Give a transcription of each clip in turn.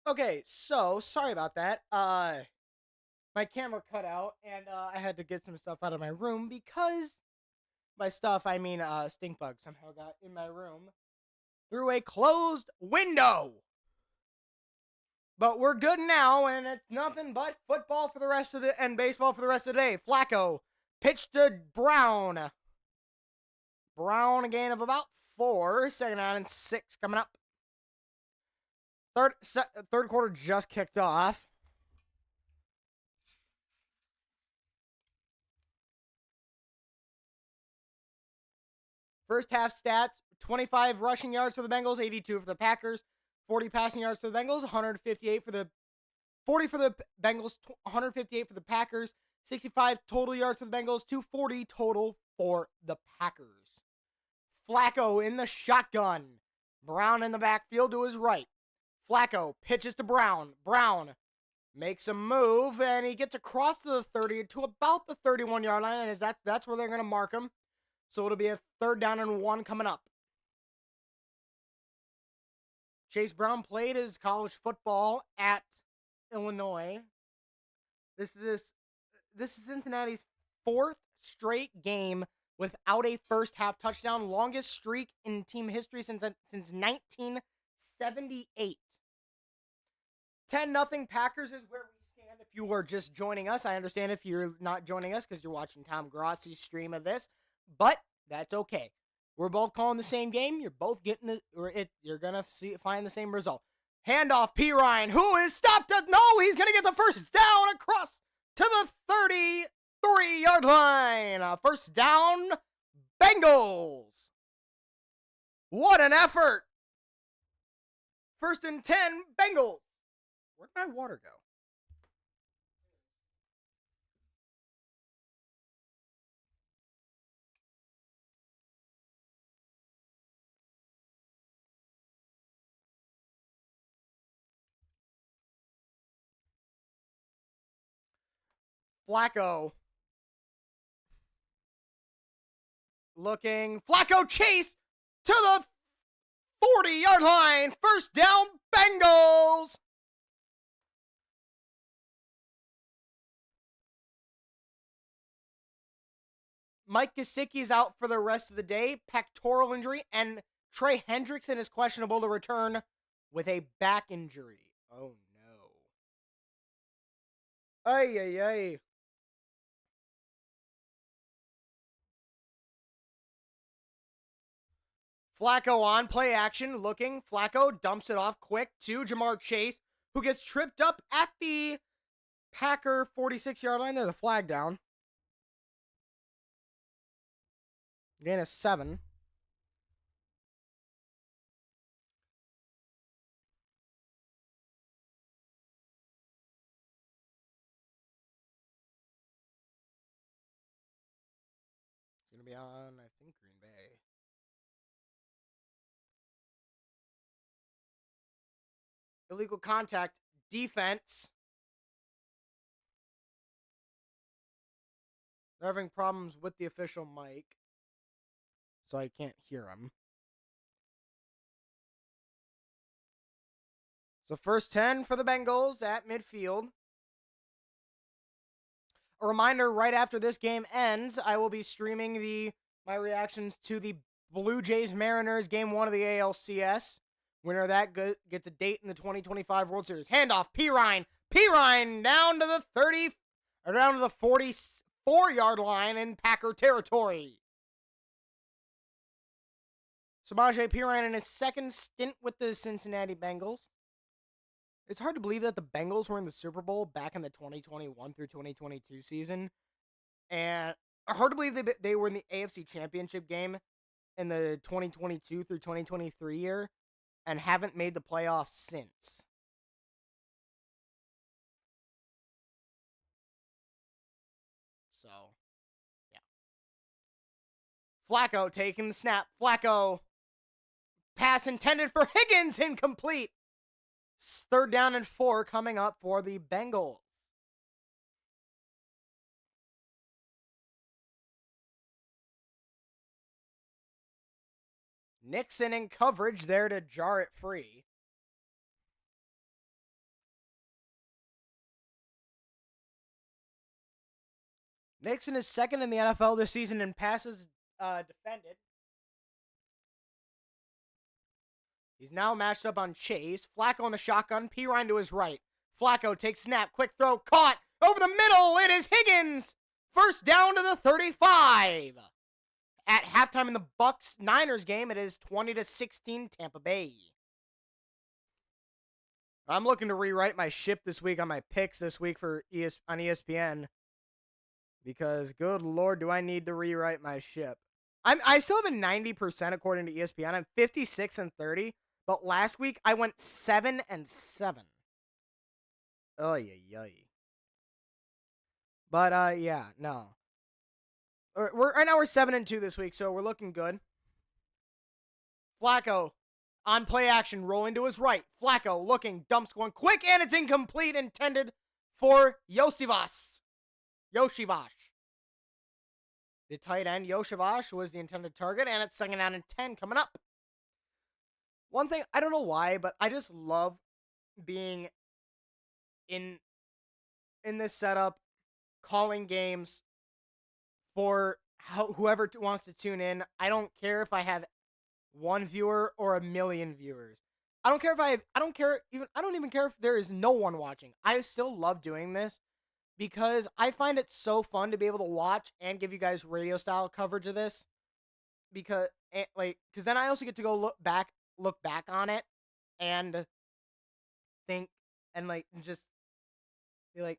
Okay, so sorry about that. My camera cut out, and I had to get some stuff out of my room because by stuff I mean stink bug somehow got in my room through a closed window. But we're good now, and it's nothing but football for the rest of the and baseball for the rest of the day. Flacco pitched to Brown. Brown a gain of about 4. Second out and 6 coming up. Third quarter just kicked off. First half stats: 25 rushing yards for the Bengals, 82 for the Packers, 40 passing yards for the Bengals, 158 for the 40 for the Bengals, 158 for the Packers, 65 total yards for the Bengals, 240 total for the Packers. Flacco in the shotgun. Brown in the backfield to his right. Flacco pitches to Brown. Brown makes a move, and he gets across to the 30 to about the 31-yard line, and that's where they're going to mark him. So it'll be a 3rd down and 1 coming up. Chase Brown played his college football at Illinois. This is Cincinnati's 4th straight game without a first half touchdown, longest streak in team history since 1978. 10-0 Packers is where we stand. If you are just joining us, I understand if you're not joining us because you're watching Tom Grossi's stream of this, but that's okay. We're both calling the same game. You're both getting you're gonna find the same result. Handoff, Pirine, who is stopped. No, he's gonna get the first down across to the 33-yard line. First down, Bengals. What an effort! 1st and 10, Bengals. Where'd my water go? Flacco. Looking. Flacco chase to the 40-yard line. First down, Bengals. Mike Gesicki's out for the rest of the day, pectoral injury, and Trey Hendrickson is questionable to return with a back injury. Oh no. Ay, ay, ay. Flacco on play action, looking. Flacco dumps it off quick to Jamar Chase, who gets tripped up at the Packer 46-yard line. There's a flag down. Gain of 7. It's going to be on, I think, Green Bay. Illegal contact, defense. They're having problems with the official mic, so I can't hear him. So 1st 10 for the Bengals at midfield. A reminder, right after this game ends, I will be streaming my reactions to the Blue Jays Mariners Game 1 of the ALCS. Winner of that gets a date in the 2025 World Series. Handoff, Pirine. Pirine down to the 44-yard line in Packer territory. Samaje Perine in his 2nd stint with the Cincinnati Bengals. It's hard to believe that the Bengals were in the Super Bowl back in the 2021 through 2022 season. And hard to believe they were in the AFC Championship game in the 2022 through 2023 year and haven't made the playoffs since. So, yeah. Flacco taking the snap. Flacco. Pass intended for Higgins, incomplete. 3rd down and 4 coming up for the Bengals. Nixon in coverage there to jar it free. Nixon is second in the NFL this season in passes defended. He's now matched up on Chase. Flacco on the shotgun. Pirine to his right. Flacco takes snap. Quick throw. Caught. Over the middle. It is Higgins. First down to the 35. At halftime in the Bucks-Niners game, it is 20-16 Tampa Bay. I'm looking to rewrite my ship this week on my picks this week for on ESPN. Because, good Lord, do I need to rewrite my ship. I still have a 90% according to ESPN. I'm 56-30. But last week, I went 7-7. Oy. But, yeah, no. Right now we're 7-2 this week, so we're looking good. Flacco on play action, rolling to his right. Flacco looking, dumps going quick, and it's incomplete, intended for Yoshivash. The tight end, Yoshivash, was the intended target, and it's 2nd down and 10 coming up. One thing, I don't know why, but I just love being in this setup, calling games for whoever wants to tune in. I don't care if I have 1 viewer or 1 million viewers. I don't even care if there is no one watching. I still love doing this because I find it so fun to be able to watch and give you guys radio style coverage of this. Because then I also get to go look back on it and think and just be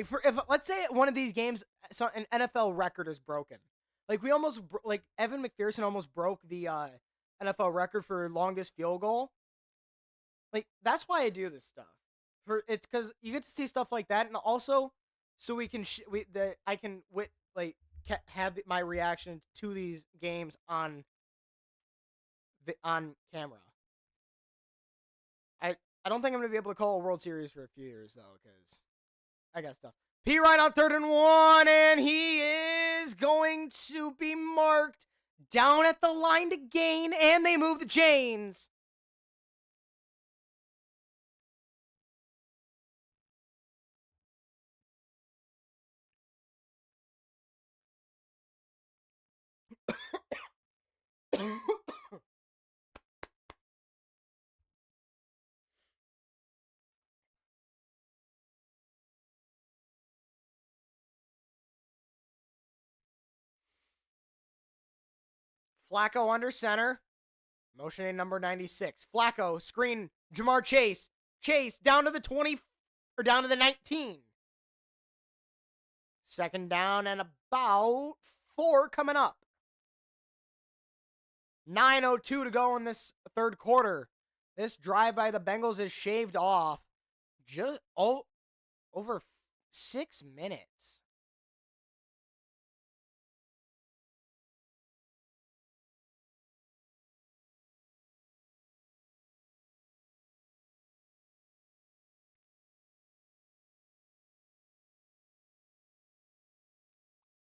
for if let's say one of these games, an NFL record is broken. We almost Evan McPherson almost broke the NFL record for longest field goal. That's why I do this stuff. It's because you get to see stuff like that, and also so we can I can have my reaction to these games on camera. I don't think I'm gonna be able to call a World Series for a few years though, because I got stuff. Pirine on 3rd and 1, and he is going to be marked down at the line to gain, and they move the chains. Flacco under center. Motioning number 96. Flacco, screen, Jamar Chase. Chase down to the 20, or down to the 19. 2nd down and about 4 coming up. 9:02 to go in this 3rd quarter. This drive by the Bengals is shaved off just over 6 minutes.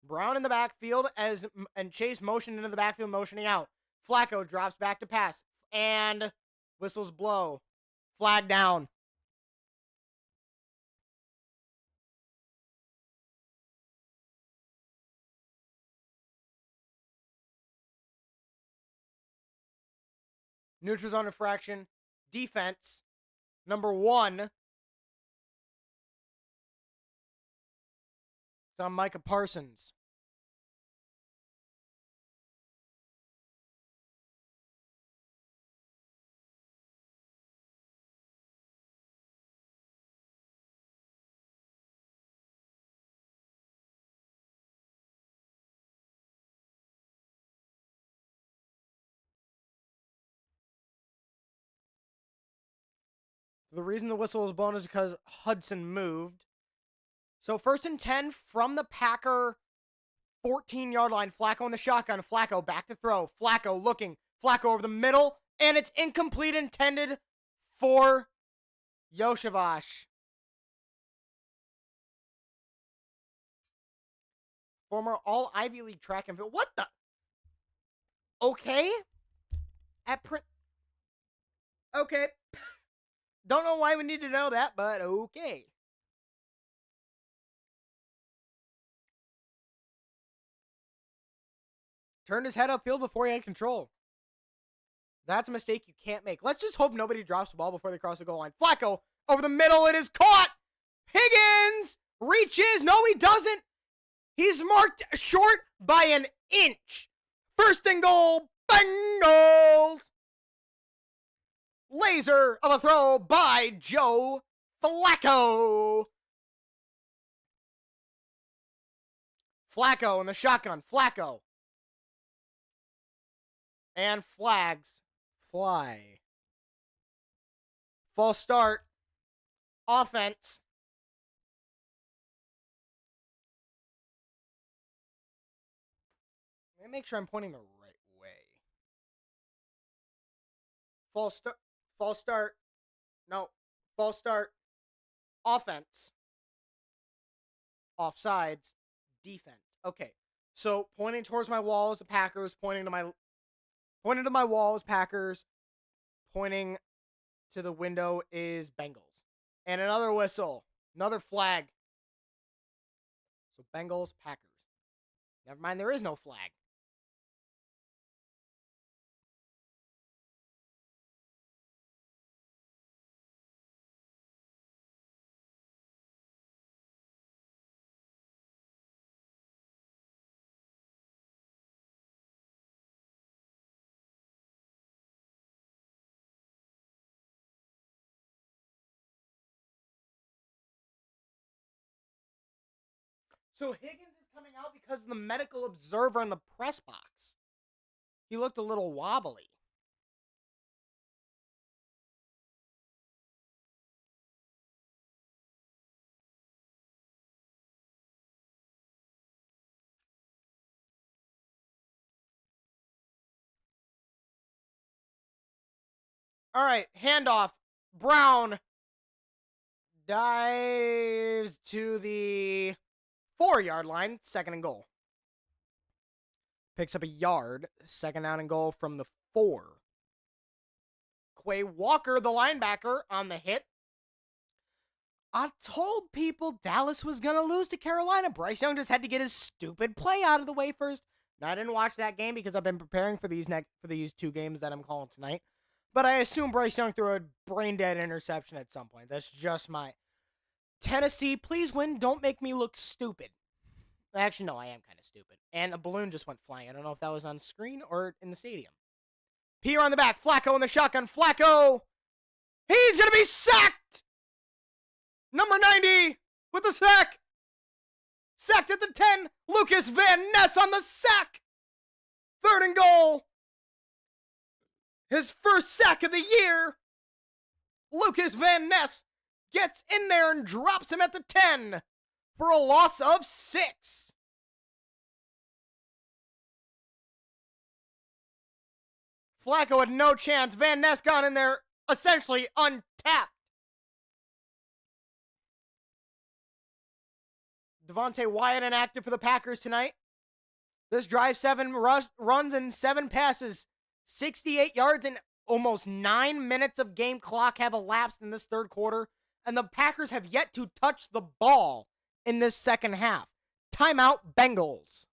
Brown in the backfield and Chase motioned into the backfield, motioning out. Flacco drops back to pass, and whistles blow. Flag down. Neutral zone infraction. Defense, number 1. It's on Micah Parsons. The reason the whistle was blown is because Hudson moved. So 1st and 10 from the Packer 14-yard line. Flacco in the shotgun. Flacco back to throw. Flacco looking. Flacco over the middle. And it's incomplete, intended for Yoshivash. Former all Ivy League track and field. What the? Okay. Okay. Don't know why we need to know that, but okay. turned his head upfield before he had control. That's a mistake you can't make. Let's just hope nobody drops the ball before they cross the goal line. Flacco over the middle. It is caught. Higgins reaches. No, he doesn't. He's marked short by an inch. First and goal, Bengals. Laser of a throw by Joe Flacco. Flacco in the shotgun. Flacco. And flags fly. False start. Offense. Let me make sure I'm pointing the right way. False start. False start. No. False start. Offense. Offsides. Defense. Okay. So pointing towards my wall is the Packers. Pointing to my wall is Packers. Pointing to the window is Bengals. And another whistle. Another flag. So Bengals, Packers. Never mind, there is no flag. So Higgins is coming out because of the medical observer in the press box. He looked a little wobbly. All right, handoff. Brown dives to the 4-yard line, second and goal. Picks up a yard, second down and goal from the 4. Quay Walker, the linebacker, on the hit. I told people Dallas was going to lose to Carolina. Bryce Young just had to get his stupid play out of the way first. Now, I didn't watch that game because I've been preparing for these 2 games that I'm calling tonight. But I assume Bryce Young threw a brain-dead interception at some point. That's just my... Tennessee, please win. Don't make me look stupid. Actually, no, I am kind of stupid. And a balloon just went flying. I don't know if that was on screen or in the stadium. Pierre on the back. Flacco in the shotgun. Flacco! He's going to be sacked! Number 90 with the sack. Sacked at the 10. Lucas Van Ness on the sack. Third and goal. His first sack of the year. Lucas Van Ness gets in there and drops him at the 10 for a loss of 6. Flacco had no chance. Van Ness got in there essentially untapped. Devontae Wyatt inactive for the Packers tonight. This drive, 7 runs and 7 passes. 68 yards and almost 9 minutes of game clock have elapsed in this third quarter. And the Packers have yet to touch the ball in this second half. Timeout, Bengals.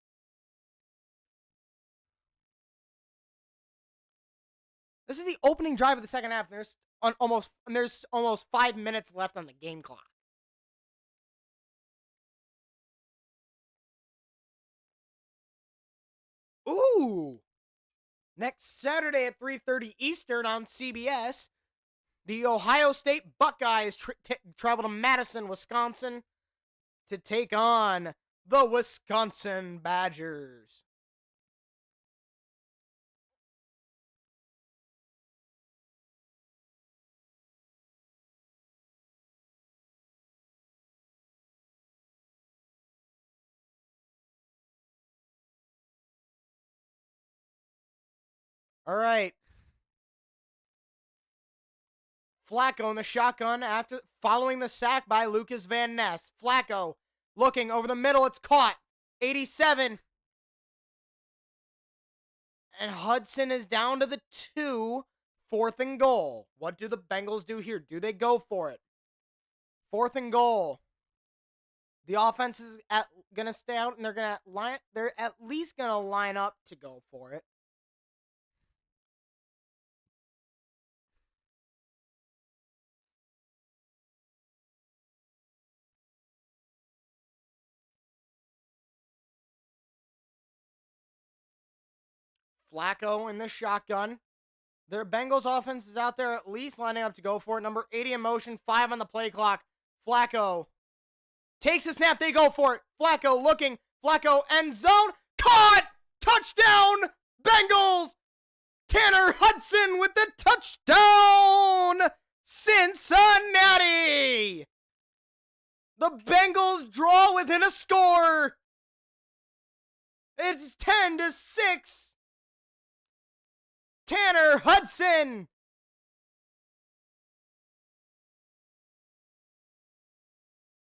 This is the opening drive of the second half. There's almost 5 minutes left on the game clock. Ooh! Next Saturday at 3:30 Eastern on CBS, the Ohio State Buckeyes travel to Madison, Wisconsin to take on the Wisconsin Badgers. All right. Flacco in the shotgun after following the sack by Lucas Van Ness. Flacco looking over the middle. It's caught. 87. And Hudson is down to the 2. 4th and goal. What do the Bengals do here? Do they go for it? 4th and goal. The offense is gonna stay out, and they're at least gonna line up to go for it. Flacco in the shotgun. Their Bengals offense is out there at least lining up to go for it. Number 80 in motion, 5 on the play clock. Flacco takes a snap. They go for it. Flacco looking. Flacco end zone. Caught! Touchdown! Bengals! Tanner Hudson with the touchdown! Cincinnati! The Bengals draw within a score. It's 10-6. Tanner Hudson.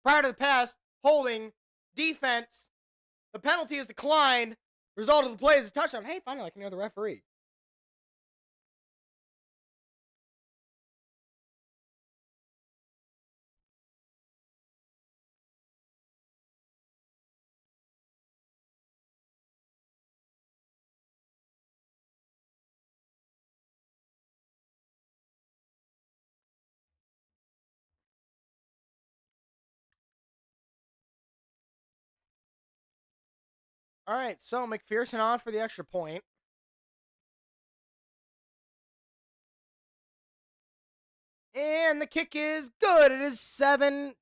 Prior to the pass, holding, defense. The penalty is declined. Result of the play is a touchdown. Hey, finally, I can hear the referee. All right, so McPherson on for the extra point. And the kick is good. It is 10-7.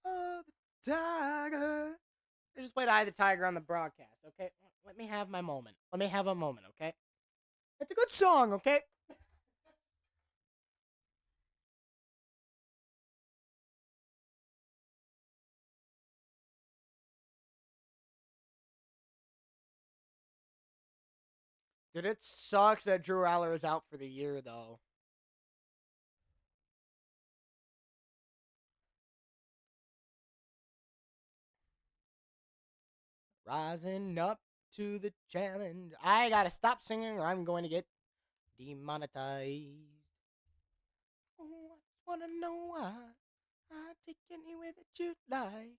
Oh, the tiger. I just played Eye the Tiger on the broadcast, okay? Let me have my moment. Let me have a moment, okay? It's a good song, okay? Dude, it sucks that Drew Aller is out for the year, though. Rising up to the challenge. I gotta stop singing or I'm going to get demonetized. Oh, I just wanna know why. I take anywhere that you like.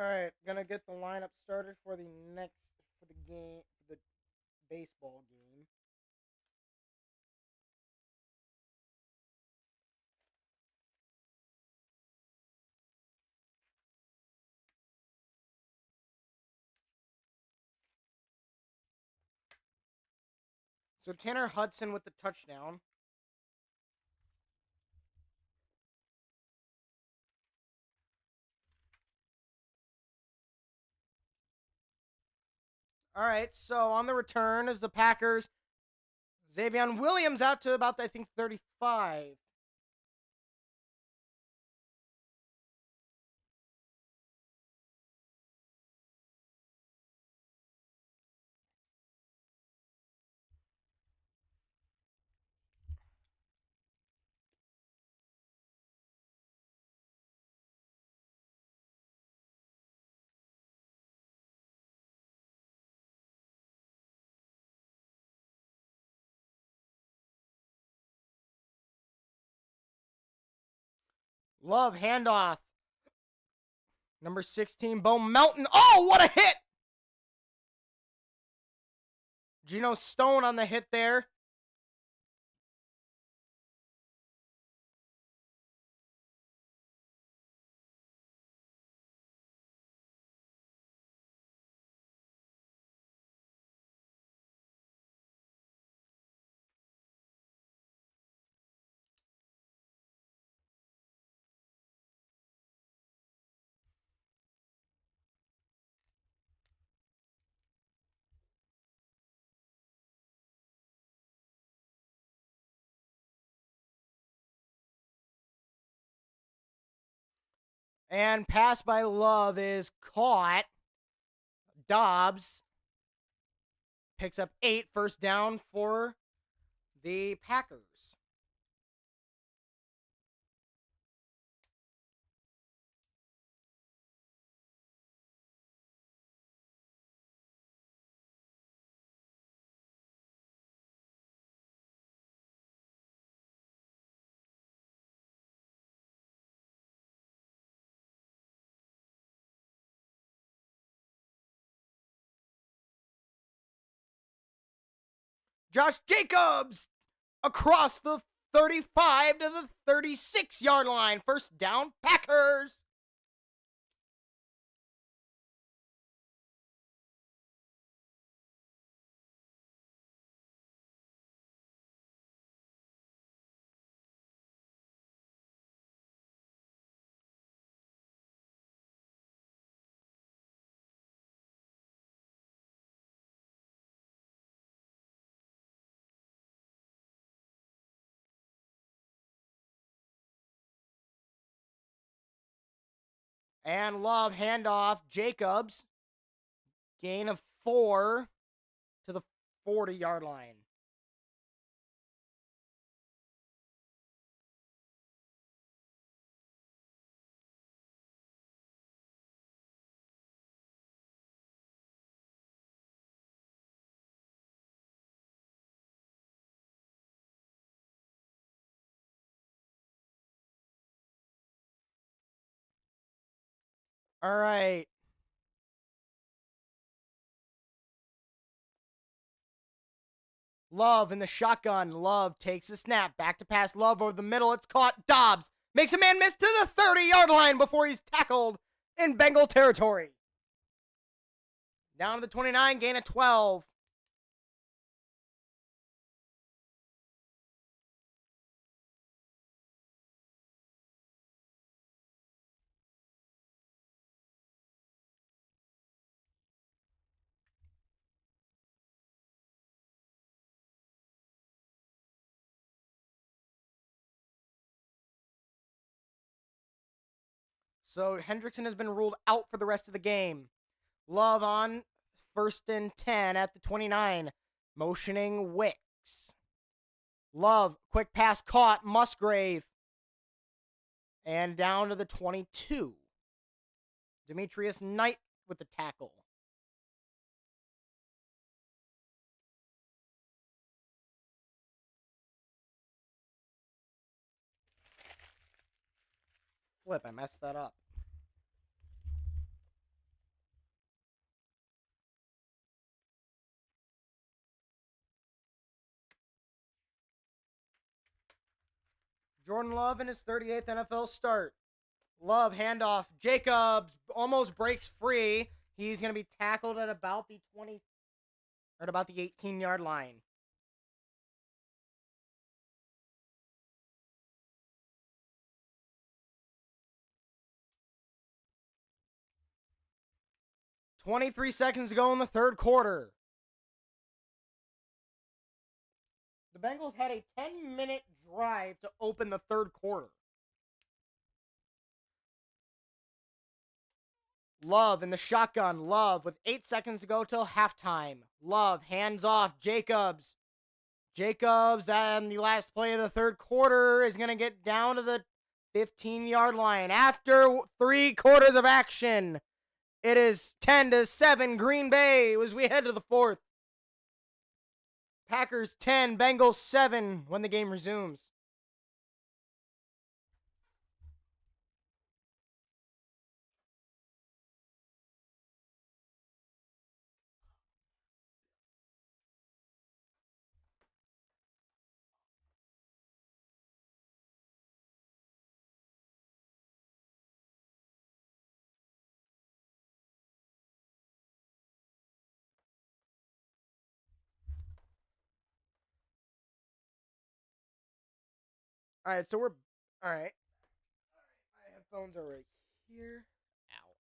All right, gonna get the lineup started for the game, for the baseball game. So Tanner Hudson with the touchdown. All right, so on the return is the Packers. Xavier Williams out to about, I think, 35. Love, handoff. Number 16, Bo Melton. Oh, what a hit! Geno Stone on the hit there. And pass by Love is caught. Dobbs picks up 8, first down for the Packers. Josh Jacobs across the 35 to the 36-yard line. First down, Packers. And Love, handoff, Jacobs. Gain of 4 to the 40-yard line. All right. Love in the shotgun. Love takes a snap. Back to pass. Love over the middle. It's caught. Dobbs makes a man miss to the 30-yard line before he's tackled in Bengal territory. Down to the 29, gain of 12. So Hendrickson has been ruled out for the rest of the game. Love on first and 10 at the 29. Motioning Wicks. Love, quick pass caught. Musgrave. And down to the 22. Demetrius Knight with the tackle. Flip, I messed that up. Jordan Love in his 38th NFL start. Love, handoff. Jacobs almost breaks free. He's going to be tackled at about the 20, or at about the 18-yard line. .23 seconds to go in the third quarter. The Bengals had a 10-minute drive to open the third quarter. Love in the shotgun. Love with 8 seconds to go till halftime. Love, hands off. Jacobs. Jacobs, and the last play of the third quarter is going to get down to the 15-yard line. After 3 quarters of action, it is 10-7 Green Bay as we head to the fourth. Packers 10, Bengals 7 when the game resumes. All right, so we're all right. My headphones are right here. Ow.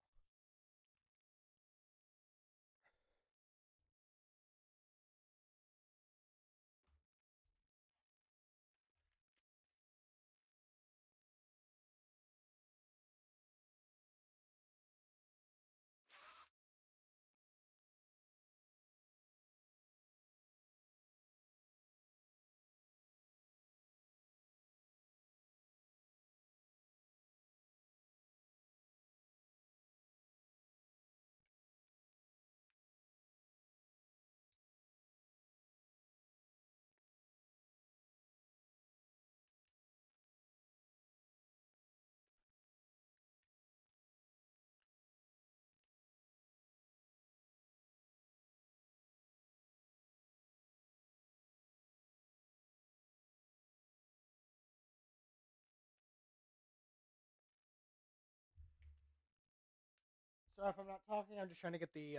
Sorry if I'm not talking. I'm just trying to get the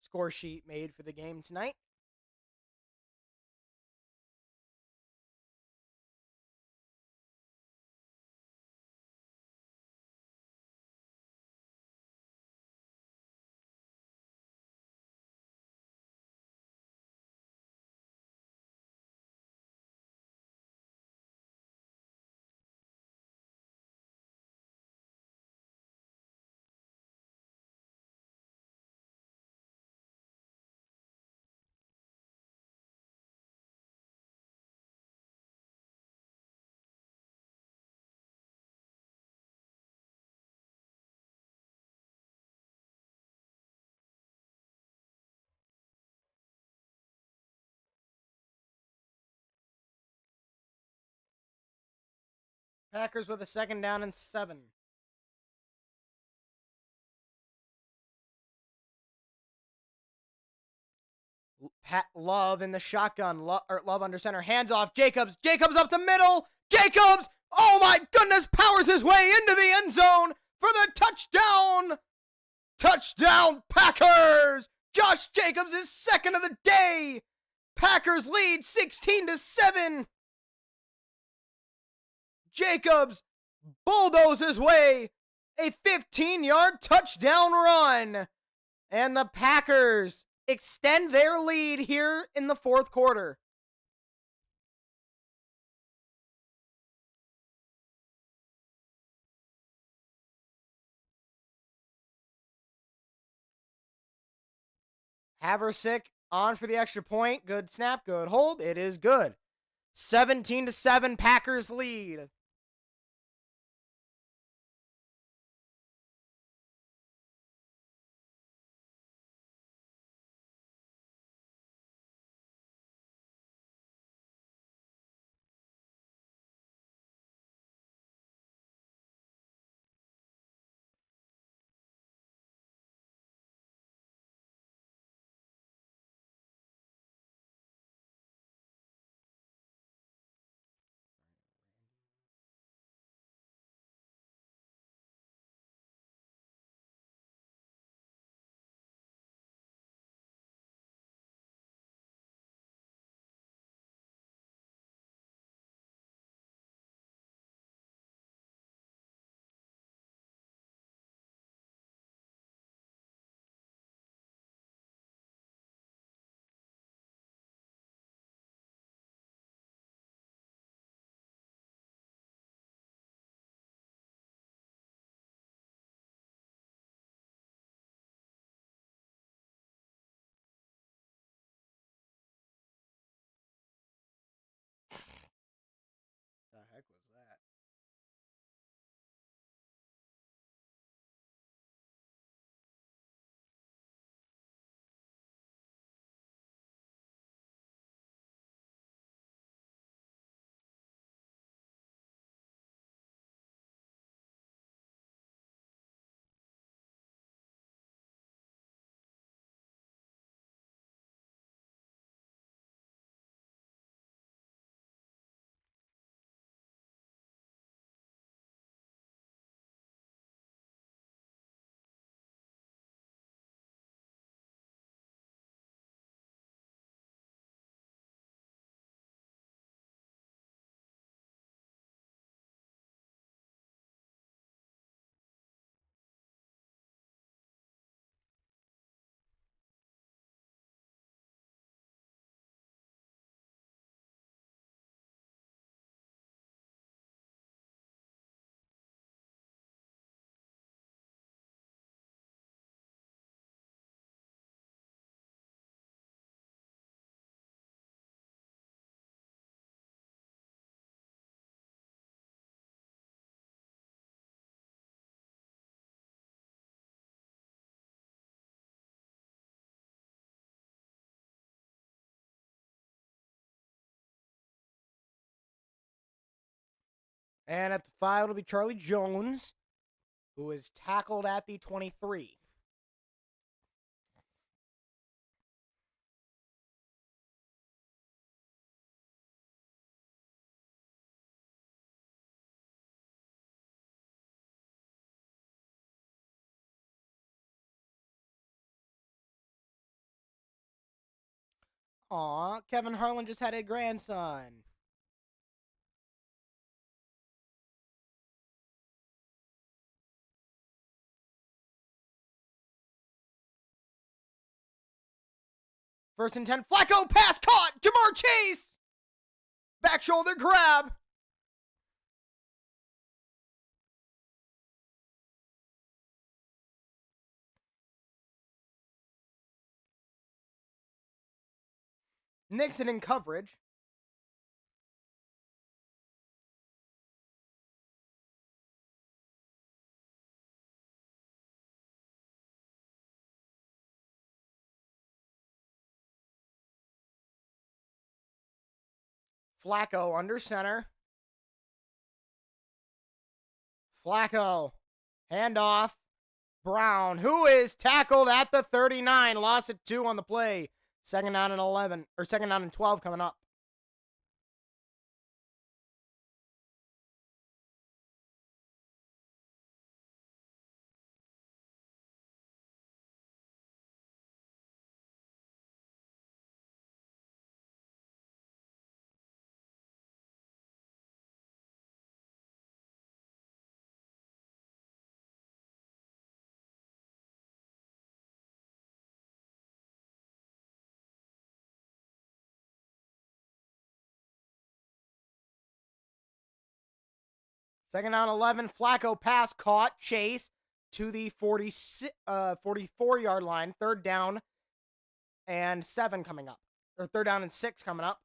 score sheet made for the game tonight. Packers with a second down and 7. Pat Love in the shotgun. Love under center. Hands off. Jacobs. Jacobs up the middle. Jacobs. Oh my goodness. Powers his way into the end zone for the touchdown. Touchdown Packers. Josh Jacobs is second of the day. Packers lead 16-7. Jacobs bulldozes his way a 15-yard touchdown run. And the Packers extend their lead here in the fourth quarter. Haversick on for the extra point. Good snap, good hold. It is good. 17-7 Packers lead. And at the 5, it'll be Charlie Jones, who is tackled at the 23. Aw, Kevin Harlan just had a grandson. First and 10, Flacco, pass caught, Jamar Chase! Back shoulder grab. Nixon in coverage. Flacco under center. Flacco, handoff. Brown, who is tackled at the 39, lost at 2 on the play. Second down and 11, or second down and 12 coming up. Second down 11, Flacco pass caught, Chase to the 44-yard line. Third down and 7 coming up. Or third down and 6 coming up.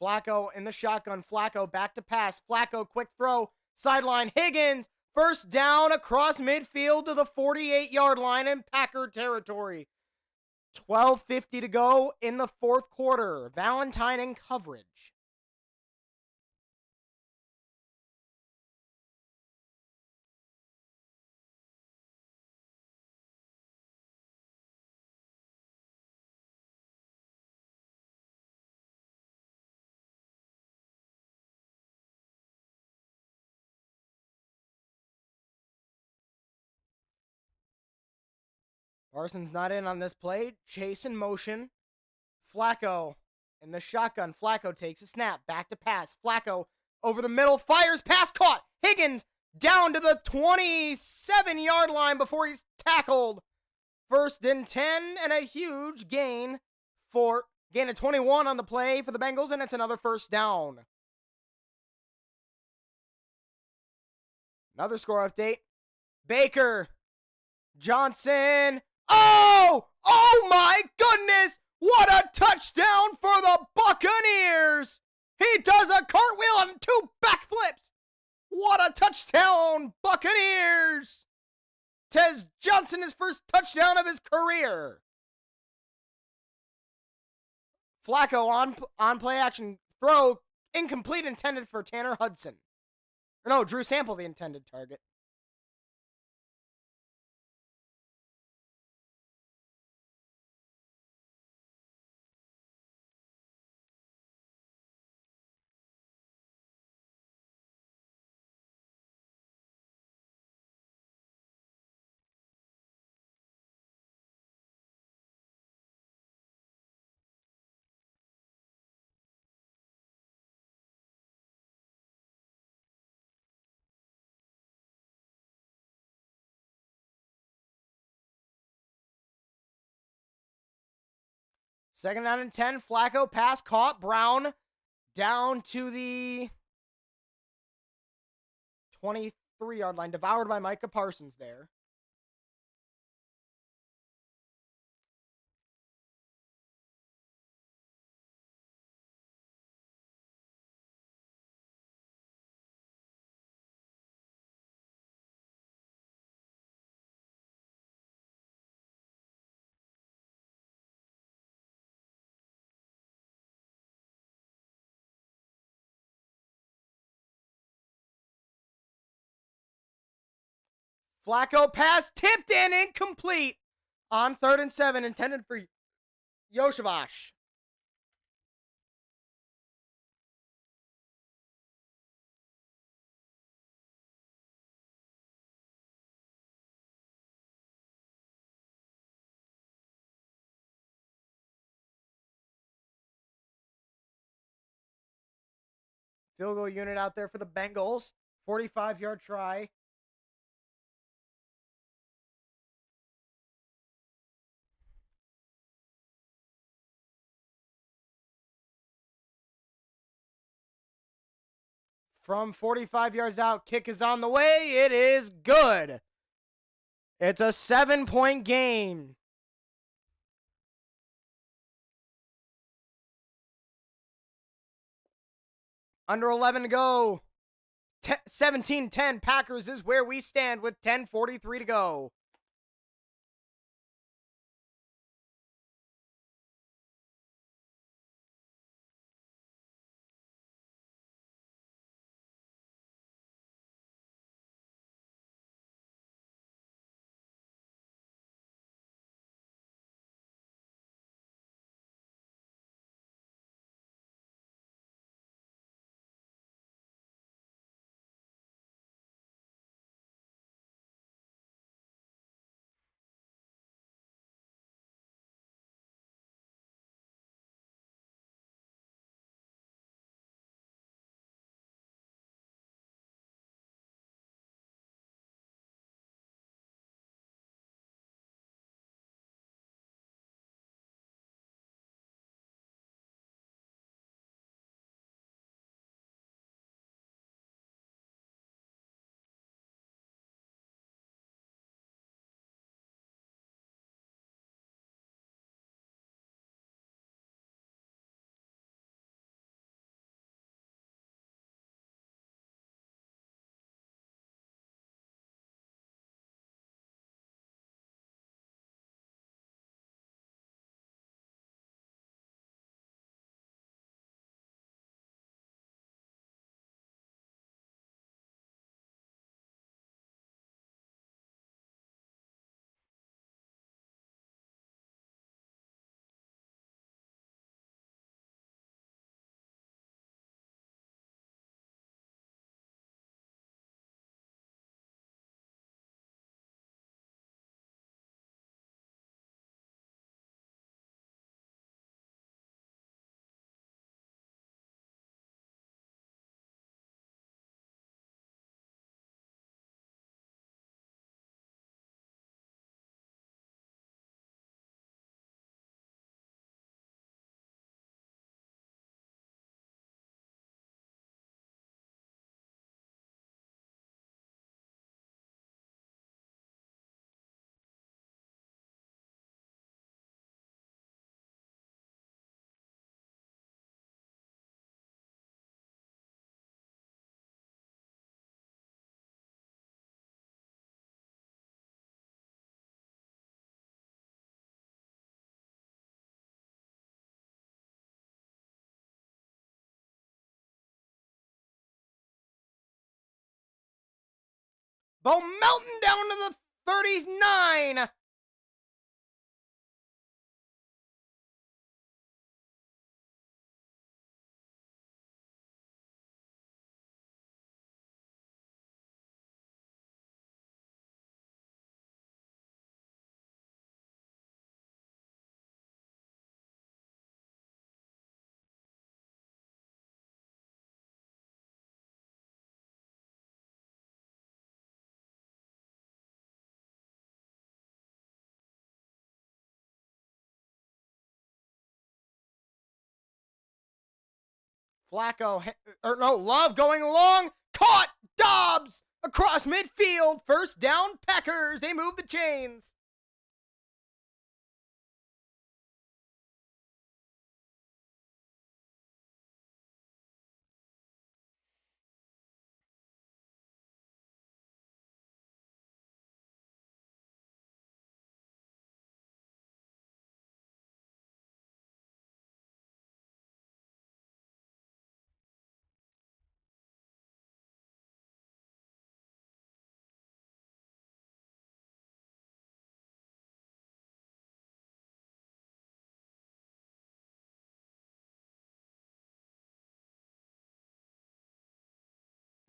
Flacco in the shotgun. Flacco back to pass. Flacco quick throw. Sideline Higgins. First down across midfield to the 48-yard line in Packer territory. 12:50 to go in the fourth quarter. Valentine in coverage. Parsons not in on this play. Chase in motion. Flacco in the shotgun. Flacco takes a snap. Back to pass. Flacco over the middle. Fires. Pass caught. Higgins down to the 27-yard line before he's tackled. First and 10 and a huge gain of 21 on the play for the Bengals, and it's another first down. Another score update. Baker. Johnson. Oh my goodness! What a touchdown for the Buccaneers! He does a cartwheel and 2 backflips. What a touchdown, Buccaneers! Tez Johnson, his first touchdown of his career. Flacco on play action throw, incomplete, intended for Tanner Hudson. No, Drew Sample, the intended target. Second down and 10. Flacco pass caught. Brown down to the 23-yard line. Devoured by Micah Parsons there. Flacco pass tipped in, incomplete on 3rd and 7, intended for Yoshavash. Field goal unit out there for the Bengals. 45-yard try. From 45 yards out, kick is on the way. It is good. It's a 7-point game. Under 11 to go. 17-10 Packers is where we stand with 10:43 to go. Bo Melton down to the 39. Love going along. Caught Dobbs across midfield. First down, Packers. They move the chains.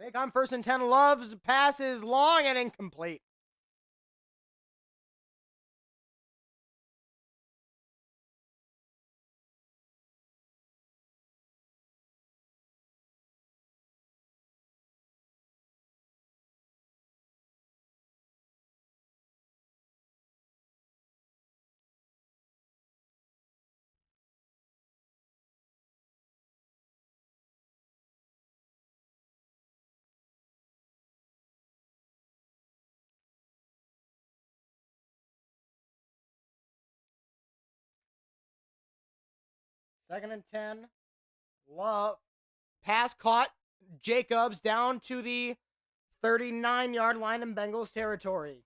Fake on 1st and 10. Love's pass is long and incomplete. Second and 10. Love. Pass caught. Jacobs down to the 39-yard line in Bengals territory.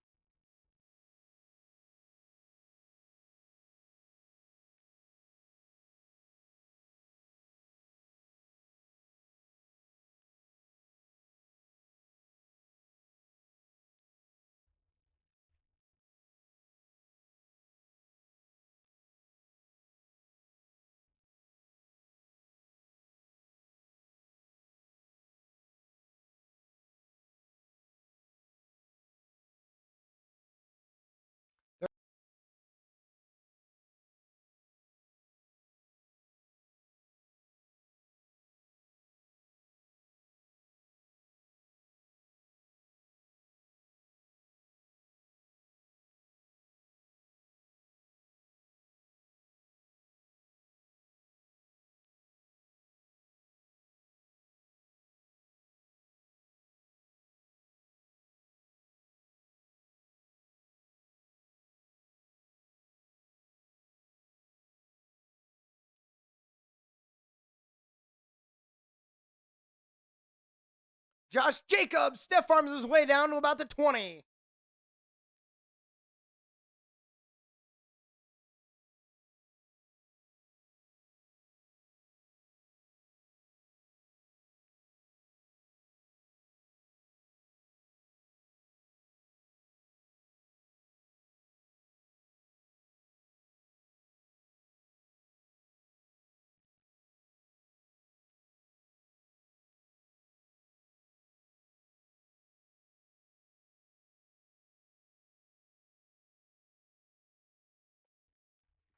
Josh Jacobs stiff arms his way down to about the 20.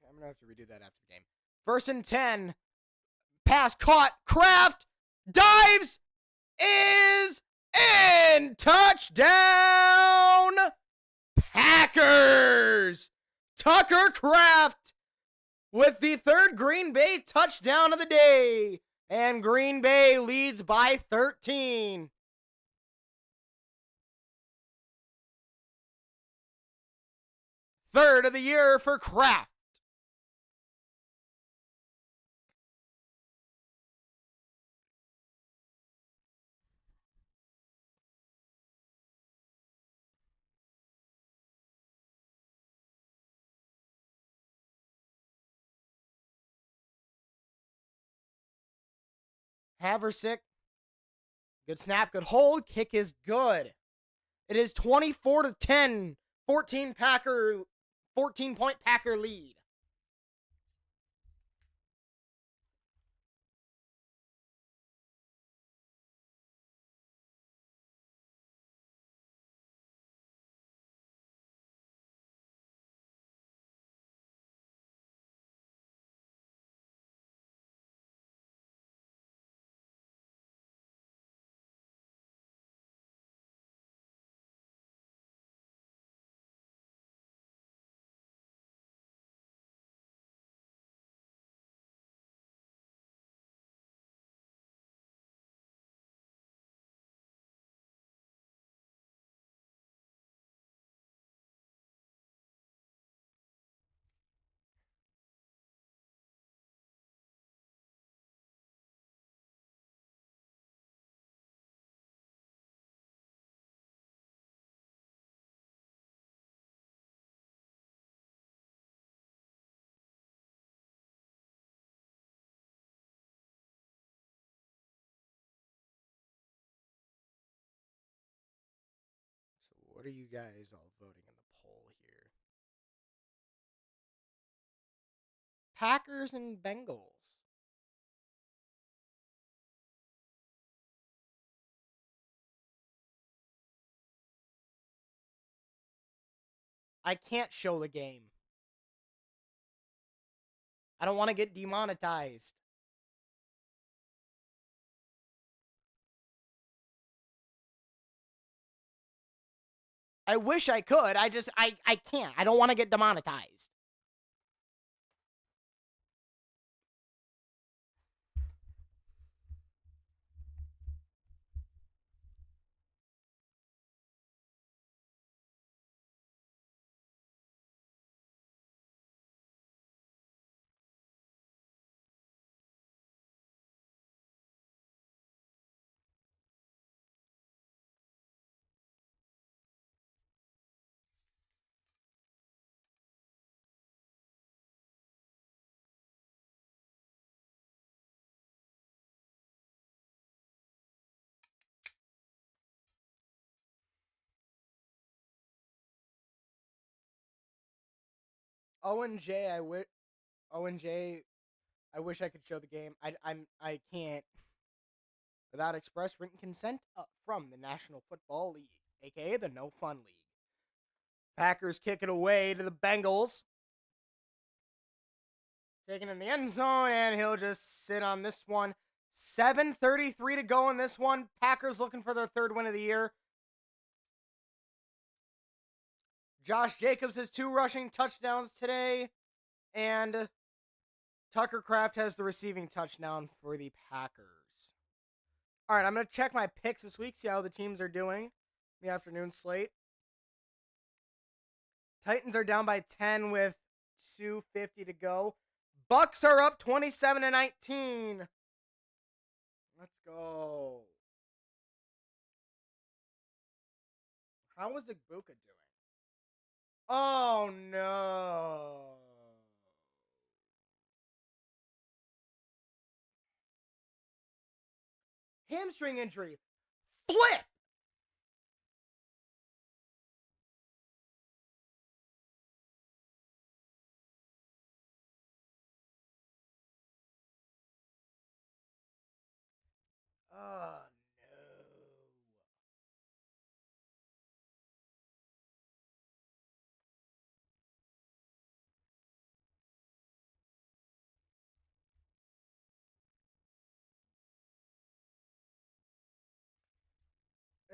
I'm going to have to redo that after the game. 1st and 10. Pass caught. Kraft dives. Is in. Touchdown. Packers. Tucker Kraft with the 3rd Green Bay touchdown of the day. And Green Bay leads by 13. Third of the year for Kraft. Haversick. Good snap, good hold. Kick is good. It is 24-10. 14 point Packer lead. So what are you guys all voting in the poll here? Packers and Bengals. I can't show the game. I don't want to get demonetized. I wish I could. I can't. I don't want to get demonetized. Owen J, Owen J, I wish I could show the game. I can't without express written consent from the National Football League, aka the No Fun League. Packers kick it away to the Bengals. Taken in the end zone, and he'll just sit on this one. 7:33 to go in this one. Packers looking for their third win of the year. Josh Jacobs has 2 rushing touchdowns today, and Tucker Kraft has the receiving touchdown for the Packers. All right, I'm going to check my picks this week, see how the teams are doing. The afternoon slate. Titans are down by 10 with 2:50 to go. Bucks are up 27-19. Let's go. How was Igbuka doing? Oh no. Hamstring injury. Flip. Oh no.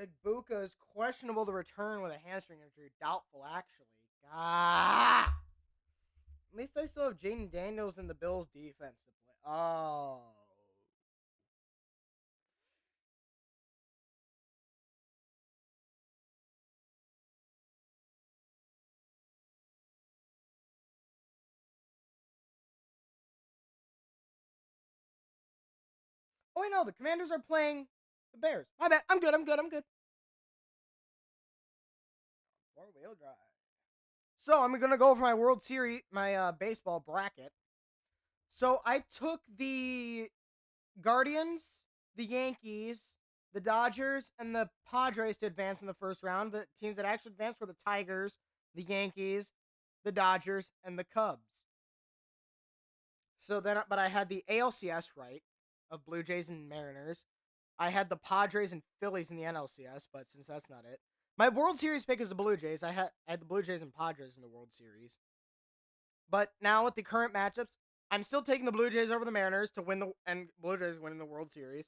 Igbuka is questionable to return with a hamstring injury. Doubtful, actually. Ah. At least I still have Jaden Daniels in the Bills defense to play. Oh. Oh, wait, no. The Commanders are playing the Bears. My bad. I'm good. Four-wheel drive. So I'm going to go over my World Series, my baseball bracket. So I took the Guardians, the Yankees, the Dodgers, and the Padres to advance in the first round. The teams that actually advanced were the Tigers, the Yankees, the Dodgers, and the Cubs. So then, but I had the ALCS right of Blue Jays and Mariners. I had the Padres and Phillies in the NLCS, but since that's not it, my World Series pick is the Blue Jays. I had the Blue Jays and Padres in the World Series. But now with the current matchups, I'm still taking the Blue Jays over the Mariners to win and Blue Jays winning the World Series.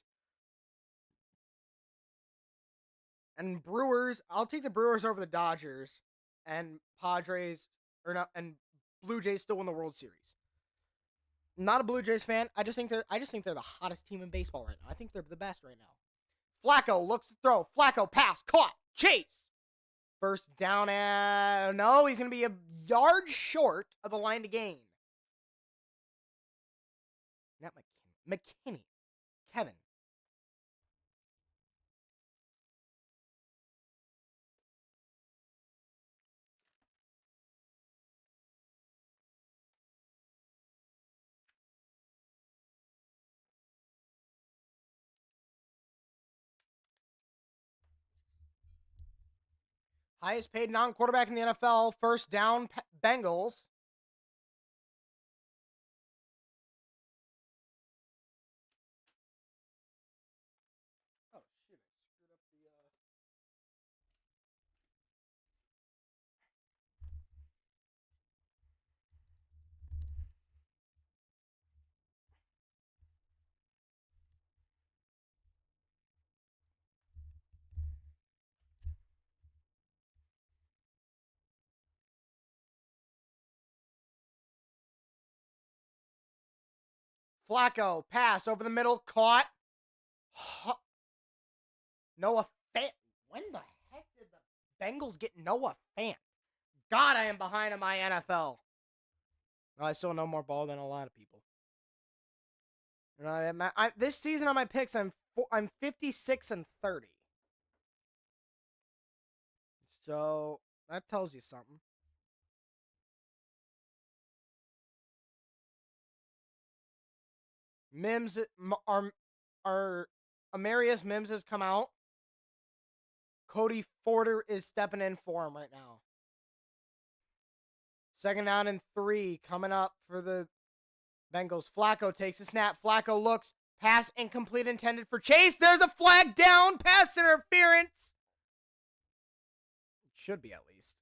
And Brewers, I'll take the Brewers over the Dodgers, and Padres or not, and Blue Jays still win the World Series. Not a Blue Jays fan. I just think they're the hottest team in baseball right now. I think they're the best right now. Flacco looks to throw. Flacco pass caught. Chase. First down and no, he's gonna be a yard short of the line to gain. Not McKinney. Kevin. Highest paid non-quarterback in the NFL. First down, Bengals. Oh, shoot. I screwed up the... Flacco, pass over the middle, caught. Noah Fant. When the heck did the Bengals get Noah Fant? God, I am behind on my NFL. I still know more ball than a lot of people. This season on my picks, I'm 56-30. So that tells you something. Mims, our Amarius Mims has come out. Cody Porter is stepping in for him right now. 2nd down and 3 coming up for the Bengals. Flacco takes a snap. Flacco looks. Pass incomplete, intended for Chase. There's a flag down. Pass interference. It should be at least.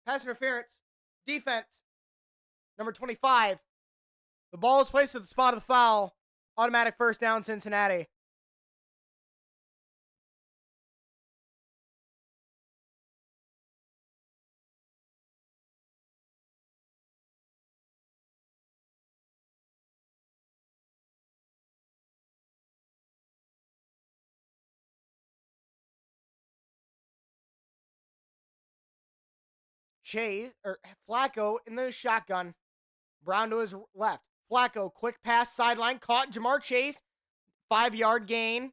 Pass interference. Defense. Number 25. The ball is placed at the spot of the foul. Automatic 1st down, Cincinnati. Flacco in the shotgun. Brown to his left. Flacco, quick pass, sideline, caught Jamar Chase. 5-yard gain.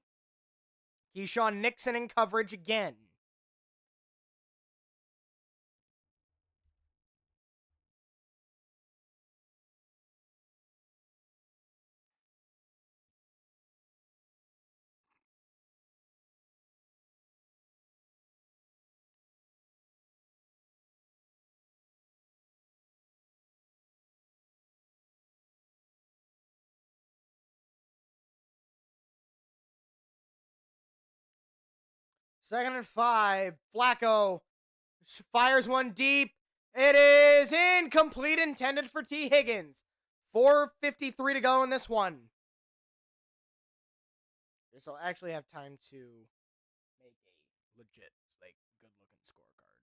Keyshawn Nixon in coverage again. Second and 5. Flacco fires one deep. It is incomplete, intended for T. Higgins. 4:53 to go in this one. This will actually have time to make a legit, good-looking scorecard.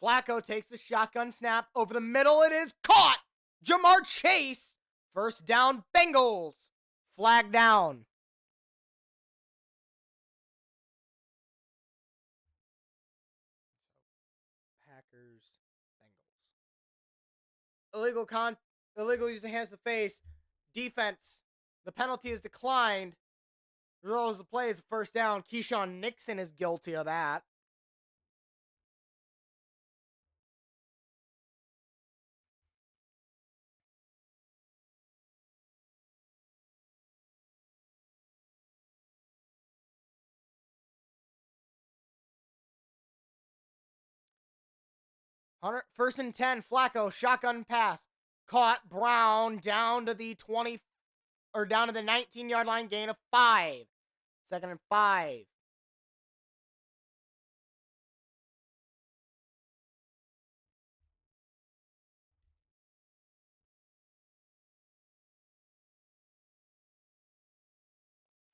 Flacco takes the shotgun snap over the middle. It is caught. Jamar Chase. 1st down, Bengals. Flag down. Packers, Bengals. Illegal use of hands to the face. Defense. The penalty is declined. Result of the play is a 1st down. Keyshawn Nixon is guilty of that. First and 10, Flacco, shotgun pass. Caught. Brown down to the 19-yard line, gain of 5. 2nd and 5.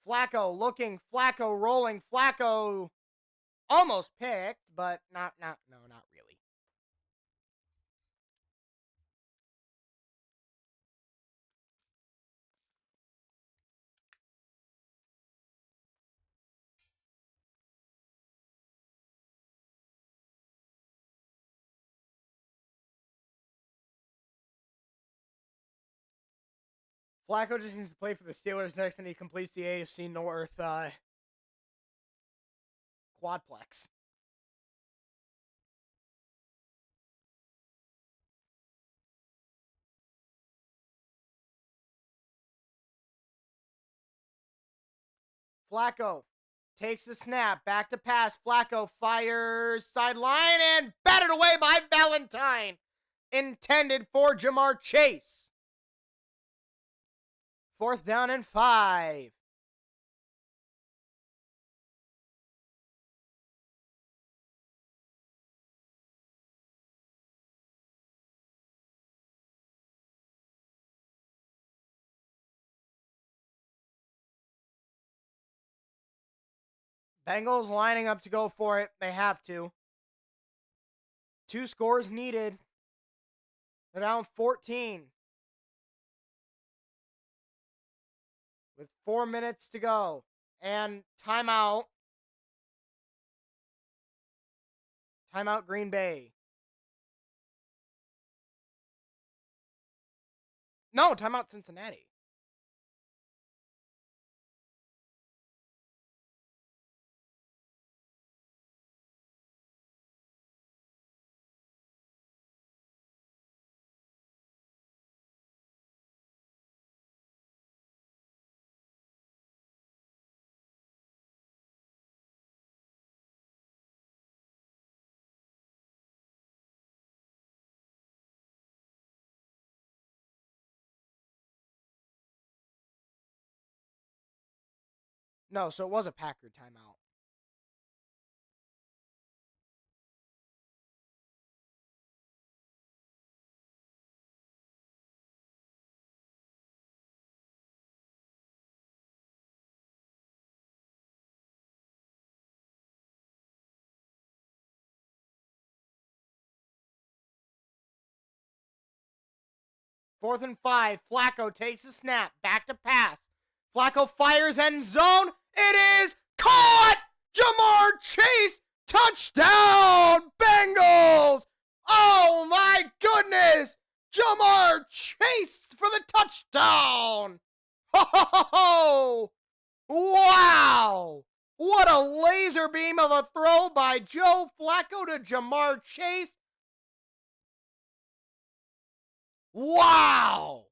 Flacco looking, Flacco rolling, Flacco almost picked, but not really. Flacco just needs to play for the Steelers next, and he completes the AFC North quadplex. Flacco takes the snap, back to pass. Flacco fires sideline and batted away by Valentine. Intended for Jamar Chase. 4th down and 5. Bengals lining up to go for it. They have to. 2 scores needed. They're down 14. With 4 minutes to go. And timeout. Timeout Green Bay. No, timeout Cincinnati. No, so it was a Packer timeout. Fourth and 5. Flacco takes a snap. Back to pass. Flacco fires end zone. It is caught! Jamar Chase! Touchdown! Bengals! Oh my goodness! Jamar Chase for the touchdown! Ho ho ho ho! Wow! What a laser beam of a throw by Joe Flacco to Jamar Chase. Wow!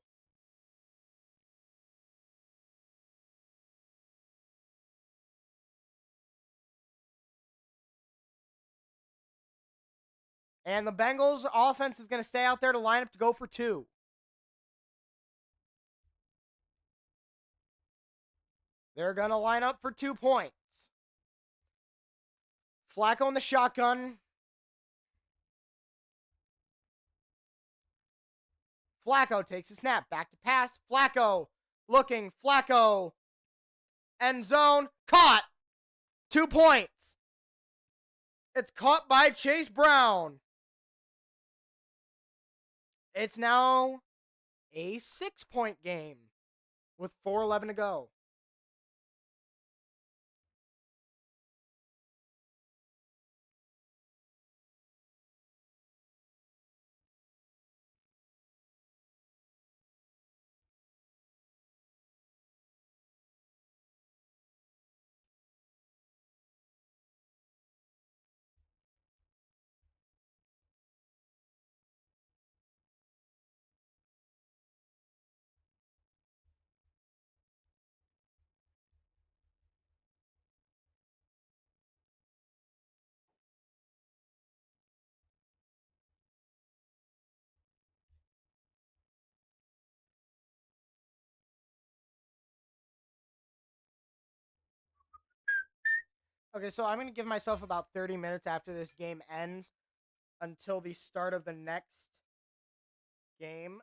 And the Bengals offense is going to stay out there to line up to go for 2. They're going to line up for 2 points. Flacco in the shotgun. Flacco takes a snap. Back to pass. Flacco looking. Flacco. End zone. Caught. 2 points. It's caught by Chase Brown. It's now a 6-point game with 4:11 to go. Okay, so I'm going to give myself about 30 minutes after this game ends until the start of the next game.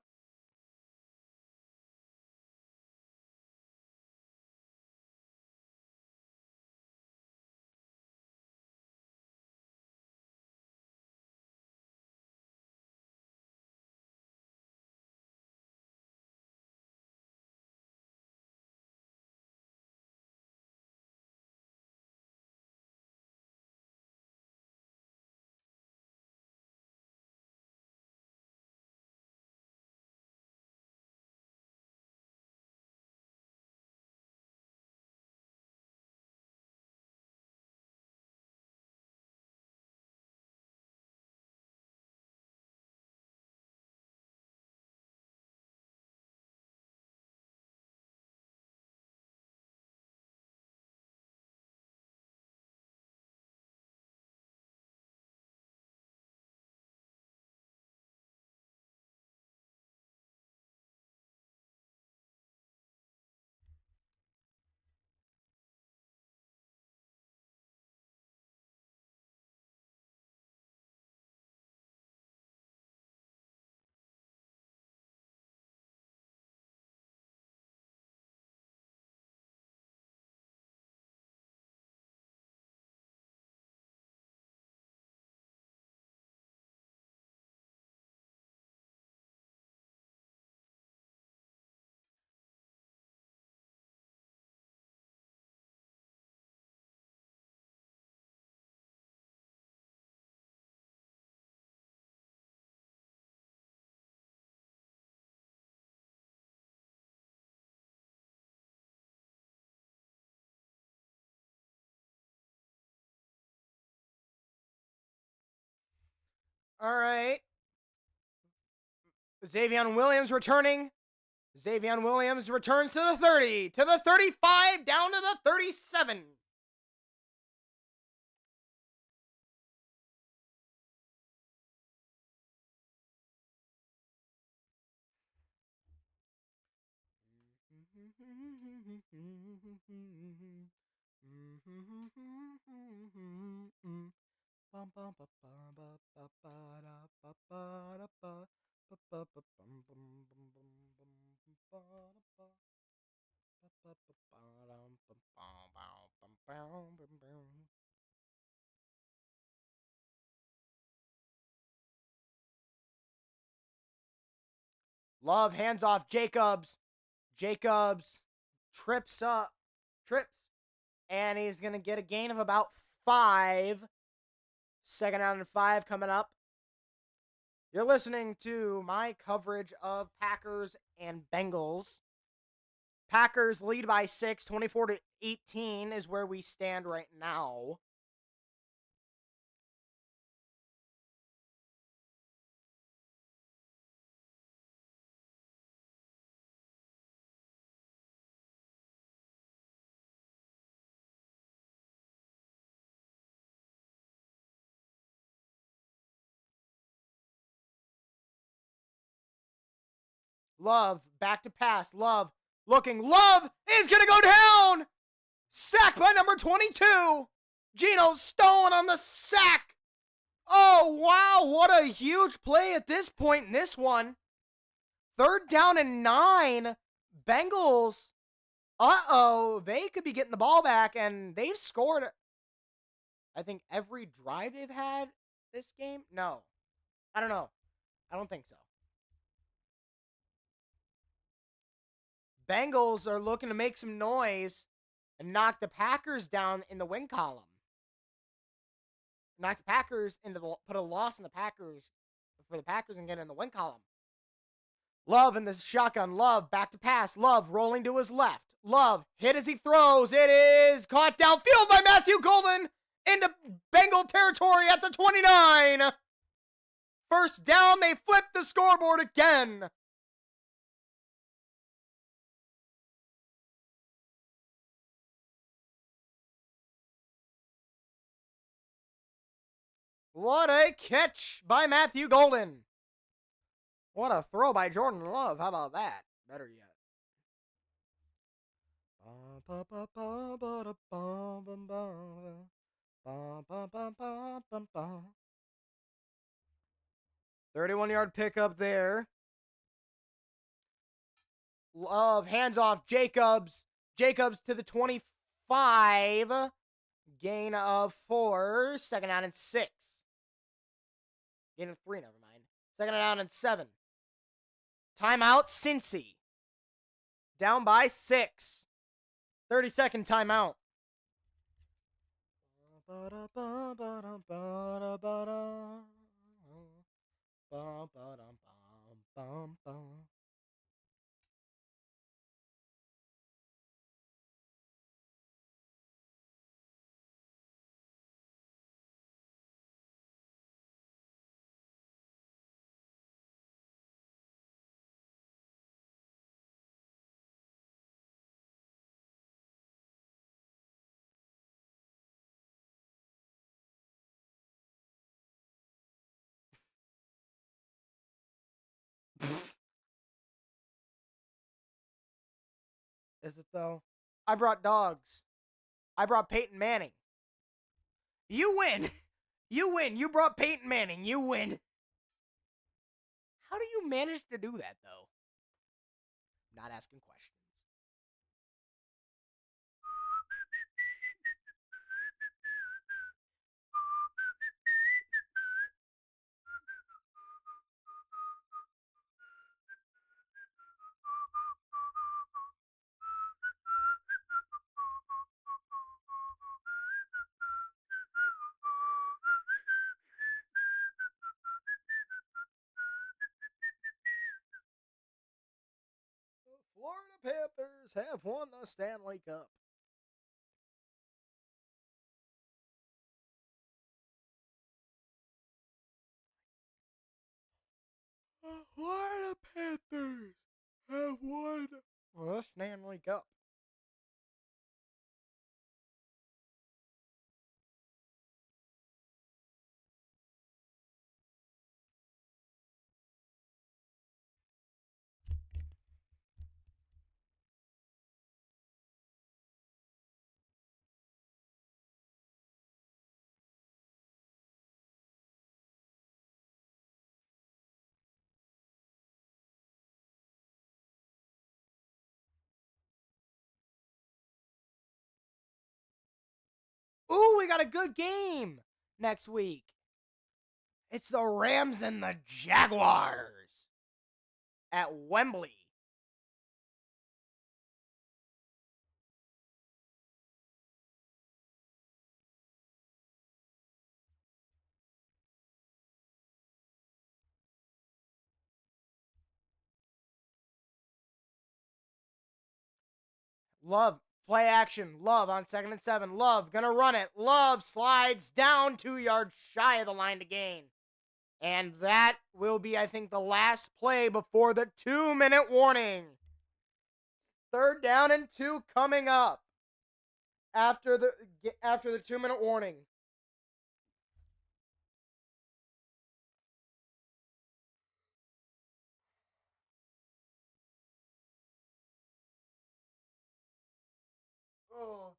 All right. Xavier Williams returning. Xavier Williams returns to the 30, to the 35, down to the 37. Love hands off Jacobs. Jacobs trips, and he's going to get a gain of about 5. Second down and 5 coming up. You're listening to my coverage of Packers and Bengals. Packers lead by 6, 24-18 is where we stand right now. Love, back to pass. Love, looking. Love is going to go down. Sack by number 22. Geno Stone on the sack. Oh, wow. What a huge play at this point in this one. 3rd down and 9. Bengals. They could be getting the ball back, and they've scored, I think, every drive they've had this game. No. I don't know. I don't think so. Bengals are looking to make some noise and knock the Packers down in the win column. Knock the Packers put a loss in the Packers for the Packers and get in the win column. Love in the shotgun. Love back to pass. Love rolling to his left. Love hit as he throws. It is caught downfield by Matthew Golden into Bengal territory at the 29. First down, they flip the scoreboard again. What a catch by Matthew Golden. What a throw by Jordan Love. How about that? Better yet. 31-yard pickup there. Love hands off Jacobs. Jacobs to the 25. Gain of 4. Second down and 6. Gain of 3, never mind. Second down and 7. Timeout, Cincy. Down by 6. 30-second timeout. Is it though? I brought dogs. I brought Peyton Manning. You win. You win. You brought Peyton Manning. You win. How do you manage to do that, though? Not asking questions. The Florida Panthers have won the Stanley Cup. Florida Panthers have won the Stanley Cup. Ooh, we got a good game next week. It's the Rams and the Jaguars at Wembley. Love, play action. Love on 2nd and 7. Love, gonna run it. Love slides down 2 yards shy of the line to gain. And that will be, I think, the last play before the 2-minute warning. 3rd down and 2 coming up after the 2-minute warning. Oh.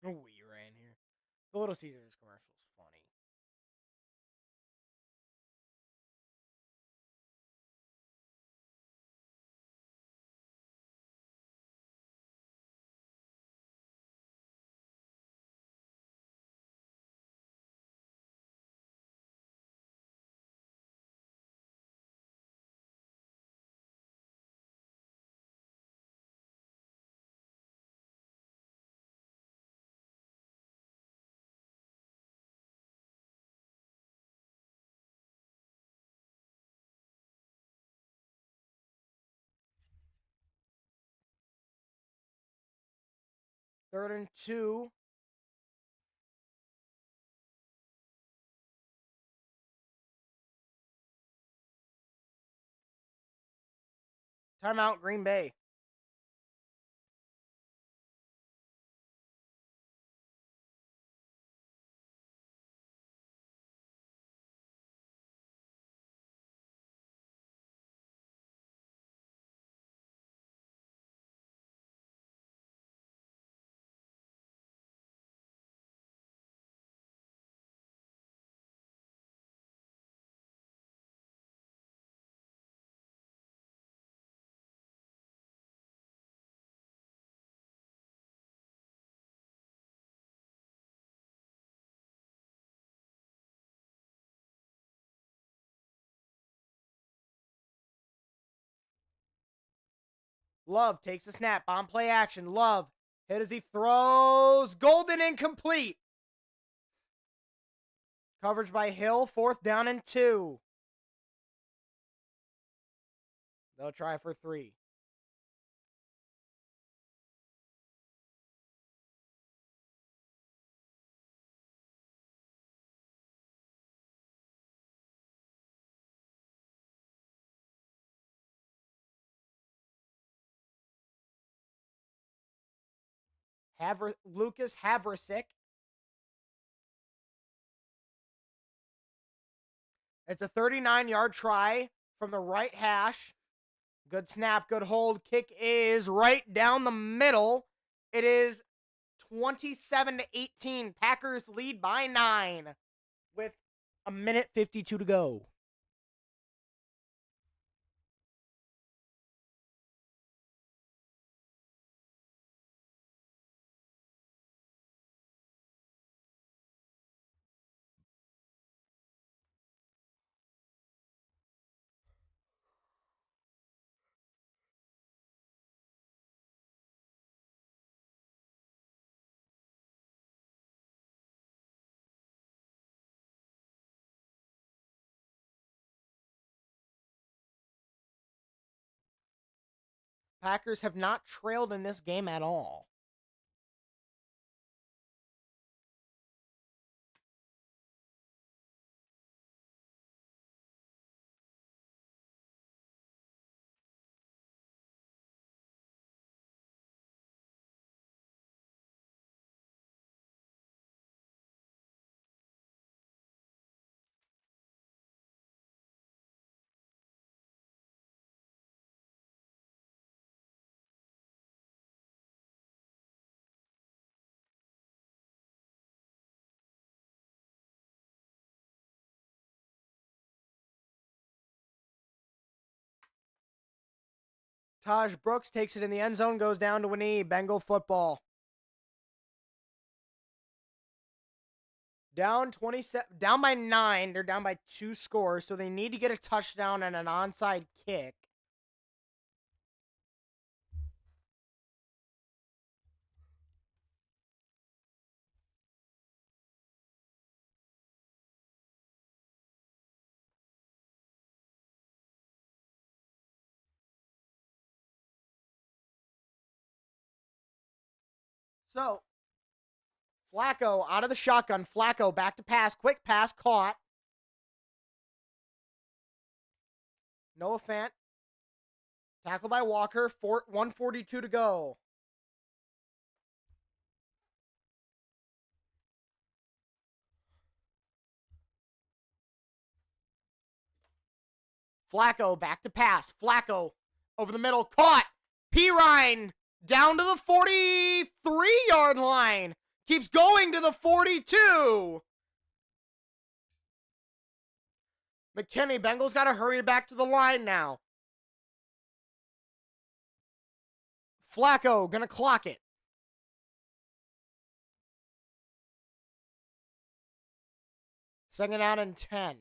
'em. We ran here. The Little Caesars commercial is funny. Third and 2. Timeout, Green Bay. Love takes a snap on play action. Love Hit as he throws. Golden incomplete. Coverage by Hill. 4th down and 2. They'll try for 3. Lucas Havrasik. It's a 39-yard try from the right hash. Good snap, good hold. Kick is right down the middle. It is 27-18. Packers lead by 9 with a minute 52 to go. Packers have not trailed in this game at all. Taj Brooks takes it in the end zone, goes down to a knee. Bengal football. Down 27, down by 9. They're down by 2 scores, so they need to get a touchdown and an onside kick. So, Flacco out of the shotgun. Flacco back to pass. Quick pass caught. Noah Fant. Tackled by Walker. 142 to go. Flacco back to pass. Flacco over the middle. Caught. Pirine down to the 43-yard line. Keeps going to the 42. McKinney, Bengals got to hurry back to the line now. Flacco gonna clock it. Second down and 10.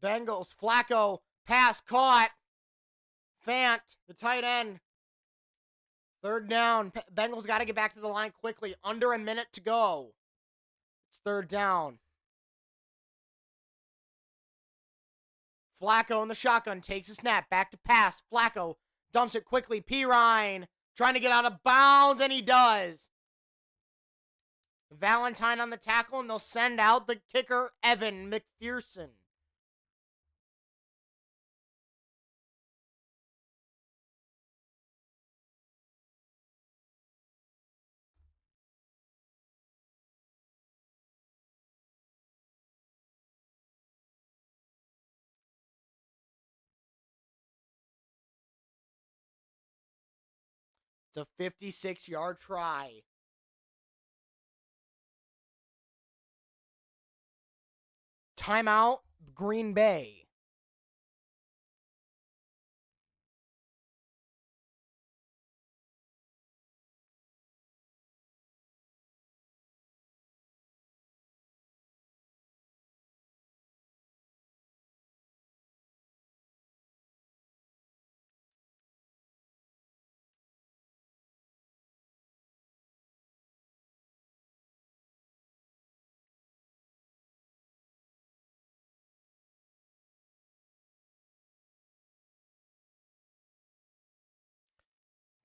Bengals, Flacco, pass caught. Fant, the tight end. Third down. Bengals got to get back to the line quickly. Under a minute to go. It's third down. Flacco in the shotgun takes a snap. Back to pass. Flacco dumps it quickly. Pirine trying to get out of bounds, and he does. Valentine on the tackle, and they'll send out the kicker, Evan McPherson. It's a 56-yard try. Timeout, Green Bay.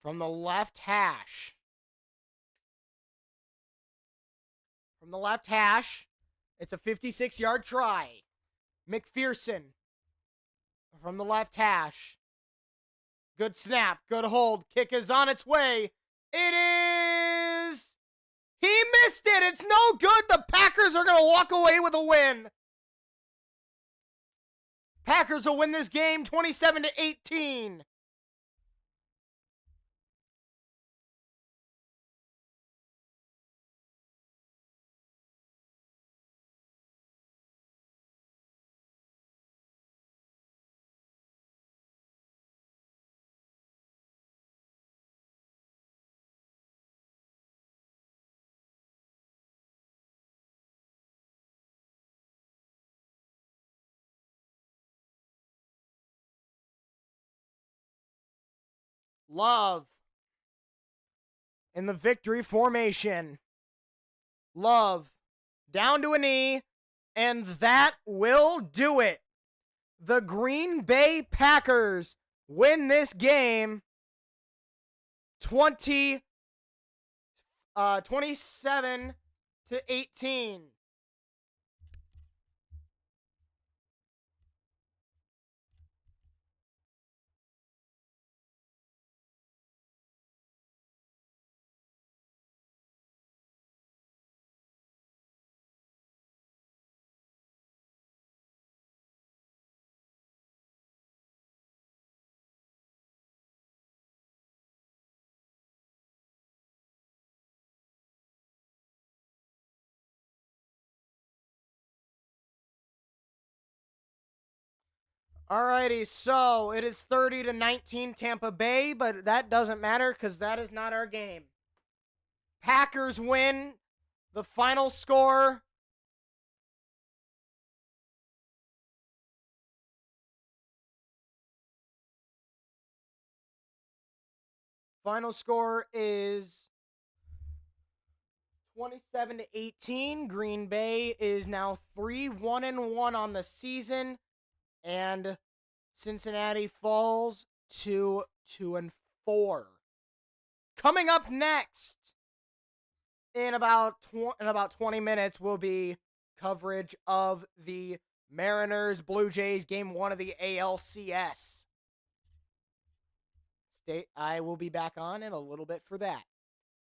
From the left hash. From the left hash, it's a 56-yard try. McPherson from the left hash. Good snap, good hold. Kick is on its way. It is. He missed it. It's no good. The Packers are going to walk away with a win. Packers will win this game 27-18. Love in the victory formation. Love down to a knee, and that will do it. The Green Bay Packers win this game 27-18. Alrighty, so it is 30-19 Tampa Bay, but that doesn't matter because that is not our game. Packers win. The final score. Final score is 27-18. Green Bay is now 3-1-1 on the season. And Cincinnati falls to 2-4. Coming up next, in about 20 minutes, will be coverage of the Mariners Blue Jays Game 1 of the ALCS. I will be back on in a little bit for that.